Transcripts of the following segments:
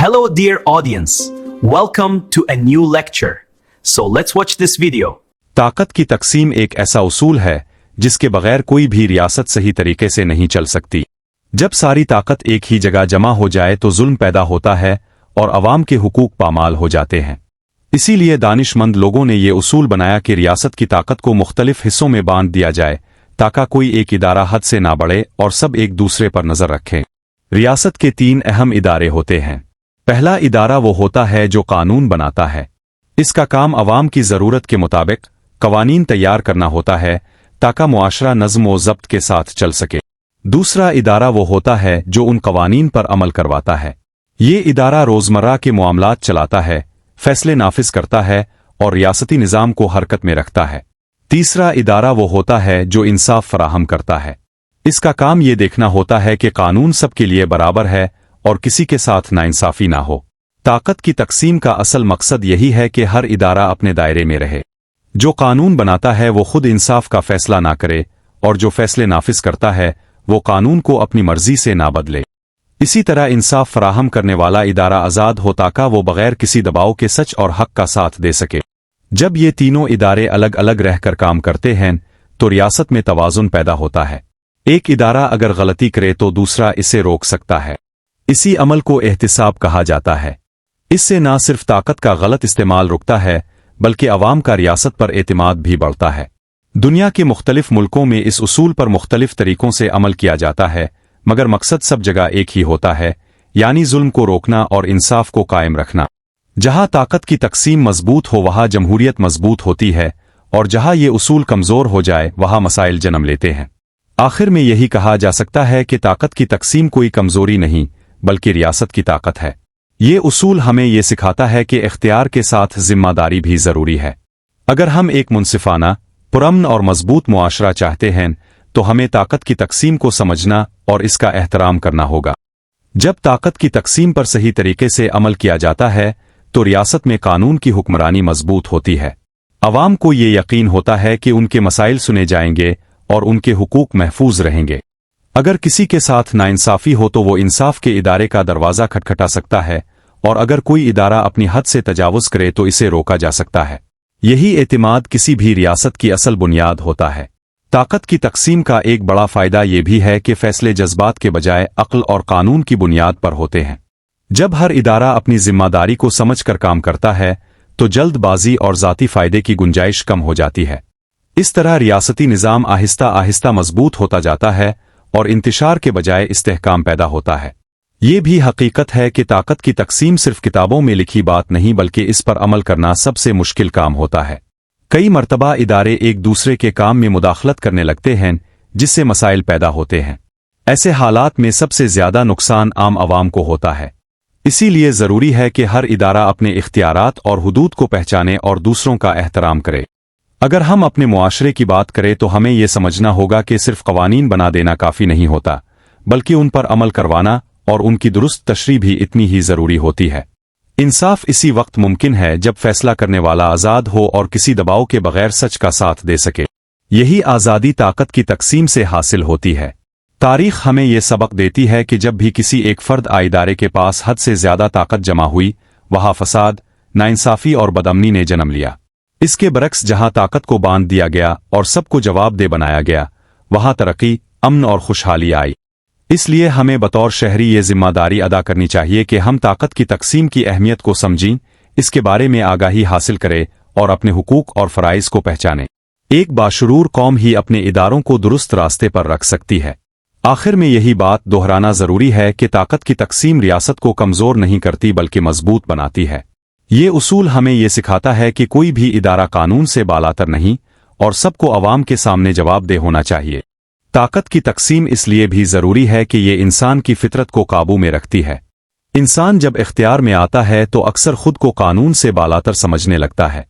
Hello dear audience, welcome to a new lecture. So let's watch this video. ताकत की तकसीम एक ऐसा उसूल है जिसके बगैर कोई भी रियासत सही तरीके से नहीं चल सकती। जब सारी ताकत एक ही जगह जमा हो जाए तो जुल्म पैदा होता है और अवाम के हुकूक पामाल हो जाते हैं। इसीलिए दानिशमंद लोगों ने ये उसूल बनाया कि रियासत की ताकत को मुख्तलिफ हिस्सों में बांट दिया जाए ताकि कोई एक इदारा हद से ना बढ़े और सब एक दूसरे पर नजर रखें। रियासत के 3 अहम इदारे होते हैं। पहला इदारा वो होता है जो कानून बनाता है। इसका काम अवाम की ज़रूरत के मुताबिक कवानीन तैयार करना होता है ताकि मुआशरा नज़्म व ज़ब्त के साथ चल सके। दूसरा इदारा वो होता है जो उन कवानीन पर अमल करवाता है। ये इदारा रोज़मर्रा के मामलात चलाता है, फैसले नाफिज करता है और रियासती निज़ाम को हरकत में रखता है। तीसरा इदारा वो होता है जो इंसाफ फराहम करता है। इसका काम ये देखना होता है कि कानून सबके लिए बराबर है और किसी के साथ नाइंसाफी ना हो। ताकत की तकसीम का असल मकसद यही है कि हर इदारा अपने दायरे में रहे। जो कानून बनाता है वो खुद इंसाफ का फैसला ना करे और जो फैसले नाफिज करता है वो कानून को अपनी मर्जी से ना बदले। इसी तरह इंसाफ फराहम करने वाला इदारा आज़ाद हो ताकि वो बगैर किसी दबाव के सच और हक का साथ दे सके। जब ये तीनों इदारे अलग अलग रहकर काम करते हैं तो रियासत में तवाज़ुन पैदा होता है। एक इदारा अगर गलती करे तो दूसरा इसे रोक सकता है। इसी अमल को एहतिसाब कहा जाता है। इससे न सिर्फ ताकत का गलत इस्तेमाल रुकता है बल्कि अवाम का रियासत पर एतमाद भी बढ़ता है। दुनिया के मुख्तलिफ मुल्कों में इस उसूल पर मुख्तलिफ तरीकों से अमल किया जाता है, मगर मकसद सब जगह एक ही होता है, यानी जुल्म को रोकना और इंसाफ को कायम रखना। जहां ताकत की तकसीम मजबूत हो वहां जमहूरियत मजबूत होती है और जहां ये उसूल कमजोर हो जाए वहां मसाइल जन्म लेते हैं। आखिर में यही कहा जा सकता है कि ताकत की तकसीम कोई कमजोरी नहीं बल्कि रियासत की ताकत है। ये उसूल हमें ये सिखाता है कि इख्तियार के साथ जिम्मेदारी भी जरूरी है। अगर हम एक मुनसिफाना, पुरअमन और मजबूत मुआशरा चाहते हैं तो हमें ताकत की तकसीम को समझना और इसका एहतराम करना होगा। जब ताकत की तकसीम पर सही तरीके से अमल किया जाता है तो रियासत में कानून की हुक्मरानी मजबूत होती है। अवाम को ये यकीन होता है कि उनके मसाइल सुने जाएंगे और उनके हुकूक महफूज रहेंगे। अगर किसी के साथ नाइंसाफी हो तो वो इंसाफ के इदारे का दरवाज़ा खटखटा सकता है और अगर कोई इदारा अपनी हद से तजावुज़ करे तो इसे रोका जा सकता है। यही एतमाद किसी भी रियासत की असल बुनियाद होता है। ताकत की तकसीम का एक बड़ा फ़ायदा ये भी है कि फ़ैसले जज्बात के बजाय अक्ल और कानून की बुनियाद पर होते हैं। जब हर इदारा अपनी जिम्मेदारी को समझकर काम करता है तो जल्दबाजी और ज़ाती फ़ायदे की गुंजाइश कम हो जाती है। इस तरह रियासती निज़ाम आहिस्ता आहिस्ता मजबूत होता जाता है और इंतशार के बजाय इस्तेहकाम पैदा होता है। ये भी हकीकत है कि ताकत की तकसीम सिर्फ किताबों में लिखी बात नहीं बल्कि इस पर अमल करना सबसे मुश्किल काम होता है। कई मर्तबा इदारे एक दूसरे के काम में मुदाखलत करने लगते हैं जिससे मसाइल पैदा होते हैं। ऐसे हालात में सबसे ज्यादा नुकसान आम अवाम को होता है। इसीलिए जरूरी है कि हर इदारा अपने इख्तियारात और हुदूद को पहचाने और दूसरों का एहतराम करे। अगर हम अपने मुआशरे की बात करें तो हमें यह समझना होगा कि सिर्फ कवानीन बना देना काफी नहीं होता बल्कि उन पर अमल करवाना और उनकी दुरुस्त तशरीह भी इतनी ही जरूरी होती है। इंसाफ इसी वक्त मुमकिन है जब फैसला करने वाला आज़ाद हो और किसी दबाव के बगैर सच का साथ दे सके। यही आज़ादी ताकत की तकसीम से हासिल होती है। तारीख हमें यह सबक देती है कि जब भी किसी एक फर्द इदारे के पास हद से ज्यादा ताकत जमा हुई वहां फसाद, नाइंसाफी और बदअमनी ने जन्म लिया। इसके बरक्स जहां ताकत को बांध दिया गया और सबको जवाबदेह बनाया गया वहां तरक्की, अमन और खुशहाली आई। इसलिए हमें बतौर शहरी ये जिम्मेदारी अदा करनी चाहिए कि हम ताकत की तकसीम की अहमियत को समझें, इसके बारे में आगाही हासिल करें और अपने हुकूक और फ़राइज़ को पहचानें। एक बाशुरूर कौम ही अपने इदारों को दुरुस्त रास्ते पर रख सकती है। आखिर में यही बात दोहराना जरूरी है कि ताकत की तकसीम रियासत को कमजोर नहीं करती बल्कि मजबूत बनाती है। ये उसूल हमें यह सिखाता है कि कोई भी इदारा कानून से बालातर नहीं और सबको अवाम के सामने जवाबदेह होना चाहिए। ताकत की तकसीम इसलिए भी जरूरी है कि ये इंसान की फितरत को काबू में रखती है। इंसान जब इख्तियार में आता है तो अक्सर खुद को कानून से बालातर समझने लगता है।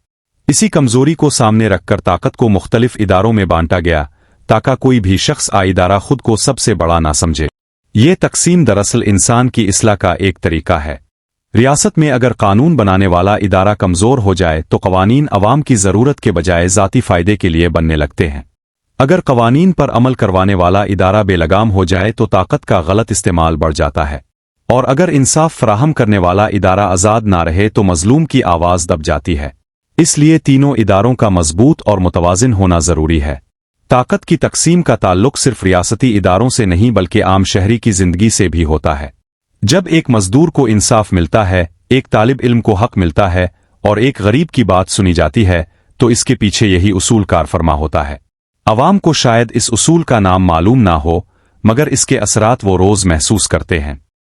इसी कमजोरी को सामने रखकर ताकत को मुख्तलिफ इदारों में बांटा गया ताकि कोई भी शख्स इदारा खुद को सबसे बड़ा ना समझे। ये तकसीम दरअसल इंसान की इस्लाह का एक तरीका है। रियासत में अगर कानून बनाने वाला इदारा कमजोर हो जाए तो कवानीन अवाम की जरूरत के बजाय ज़ाती फायदे के लिए बनने लगते हैं। अगर कवानीन पर अमल करवाने वाला इदारा बेलगाम हो जाए तो ताकत का गलत इस्तेमाल बढ़ जाता है। اور اگر انصاف فراہم کرنے والا ادارہ آزاد نہ رہے تو مظلوم کی آواز دب جاتی ہے۔ اس لیے تینوں اداروں کا مضبوط اور متوازن ہونا ضروری ہے۔ طاقت کی تقسیم کا تعلق صرف ریاستی اداروں سے نہیں بلکہ عام شہری کی زندگی سے بھی ہوتا ہے۔ جب ایک مزدور کو انصاف ملتا ہے، ایک طالب علم کو حق ملتا ہے اور ایک غریب کی بات سنی جاتی ہے تو اس کے پیچھے یہی اصول کار فرما ہوتا ہے۔ عوام کو شاید اس اصول کا نام معلوم نہ ہو، مگر اس کے اثرات وہ روز محسوس کرتے ہیں۔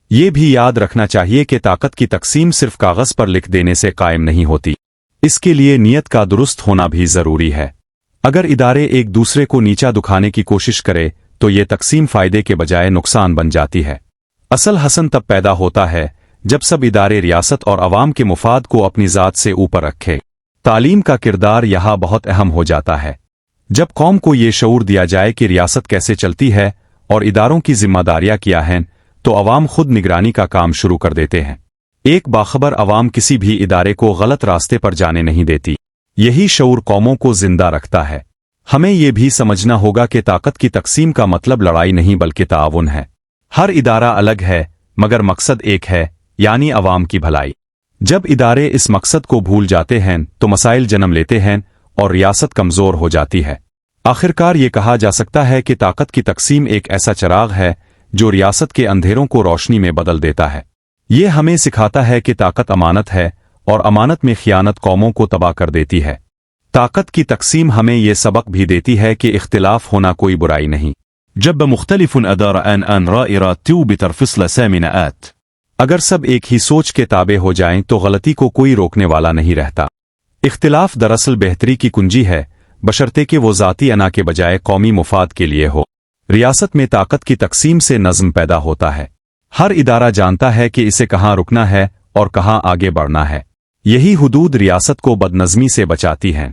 یہ بھی یاد رکھنا چاہیے کہ طاقت کی تقسیم صرف کاغذ پر لکھ دینے سے قائم نہیں ہوتی، اس کے لیے نیت کا درست ہونا بھی ضروری ہے۔ اگر ادارے ایک دوسرے کو نیچا دکھانے کی کوشش کرے تو یہ تقسیم فائدے کے بجائے نقصان بن جاتی ہے۔ اصل حسن تب پیدا ہوتا ہے جب سب ادارے ریاست اور عوام کے مفاد کو اپنی ذات سے اوپر رکھے۔ تعلیم کا کردار یہاں بہت اہم ہو جاتا ہے۔ جب قوم کو یہ شعور دیا جائے کہ ریاست کیسے چلتی ہے اور اداروں کی ذمہ داریاں کیا ہیں تو عوام خود نگرانی کا کام شروع کر دیتے ہیں۔ ایک باخبر عوام کسی بھی ادارے کو غلط راستے پر جانے نہیں دیتی۔ یہی شعور قوموں کو زندہ رکھتا ہے۔ ہمیں یہ بھی سمجھنا ہوگا کہ طاقت کی تقسیم کا مطلب لڑائی نہیں بلکہ تعاون ہے۔ ہر ادارہ الگ ہے مگر مقصد ایک ہے، یعنی عوام کی بھلائی۔ جب ادارے اس مقصد کو بھول جاتے ہیں تو مسائل جنم لیتے ہیں اور ریاست کمزور ہو جاتی ہے۔ آخرکار یہ کہا جا سکتا ہے کہ طاقت کی تقسیم ایک ایسا چراغ ہے جو ریاست کے اندھیروں کو روشنی میں بدل دیتا ہے۔ یہ ہمیں سکھاتا ہے کہ طاقت امانت ہے اور امانت میں خیانت قوموں کو تباہ کر دیتی ہے۔ طاقت کی تقسیم ہمیں یہ سبق بھی دیتی ہے کہ اختلاف ہونا کوئی برائی نہیں۔ جب مختلف أدار آن رائرات بترفصل سامنات اگر سب ایک ہی سوچ کے تابع ہو جائیں تو غلطی کو کوئی روکنے والا نہیں رہتا۔ اختلاف دراصل بہتری کی کنجی ہے، بشرطے کہ وہ ذاتی انا کے بجائے قومی مفاد کے لیے ہو۔ ریاست میں طاقت کی تقسیم سے نظم پیدا ہوتا ہے۔ ہر ادارہ جانتا ہے کہ اسے کہاں رکنا ہے اور کہاں آگے بڑھنا ہے۔ یہی حدود ریاست کو بدنظمی سے بچاتی ہیں۔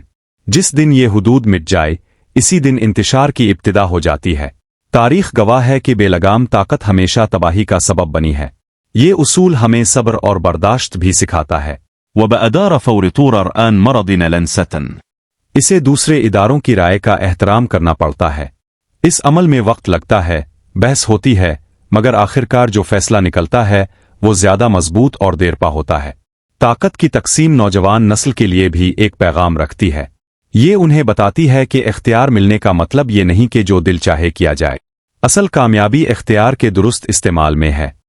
جس دن یہ حدود مٹ جائے، اسی دن انتشار کی ابتدا ہو جاتی ہے۔ تاریخ گواہ ہے کہ بے لگام طاقت ہمیشہ تباہی کا سبب بنی ہے۔ یہ اصول ہمیں صبر اور برداشت بھی سکھاتا ہے۔ وبأدار فور طورر آن مرضنا لنستن اسے دوسرے اداروں کی رائے کا احترام کرنا پڑتا ہے۔ اس عمل میں وقت لگتا ہے، بحث ہوتی ہے، مگر آخرکار جو فیصلہ نکلتا ہے وہ زیادہ مضبوط اور دیرپا ہوتا ہے۔ طاقت کی تقسیم نوجوان نسل کے لیے بھی ایک پیغام رکھتی ہے۔ یہ انہیں بتاتی ہے کہ اختیار ملنے کا مطلب یہ نہیں کہ جو دل چاہے کیا جائے۔ اصل کامیابی اختیار کے درست استعمال میں ہے۔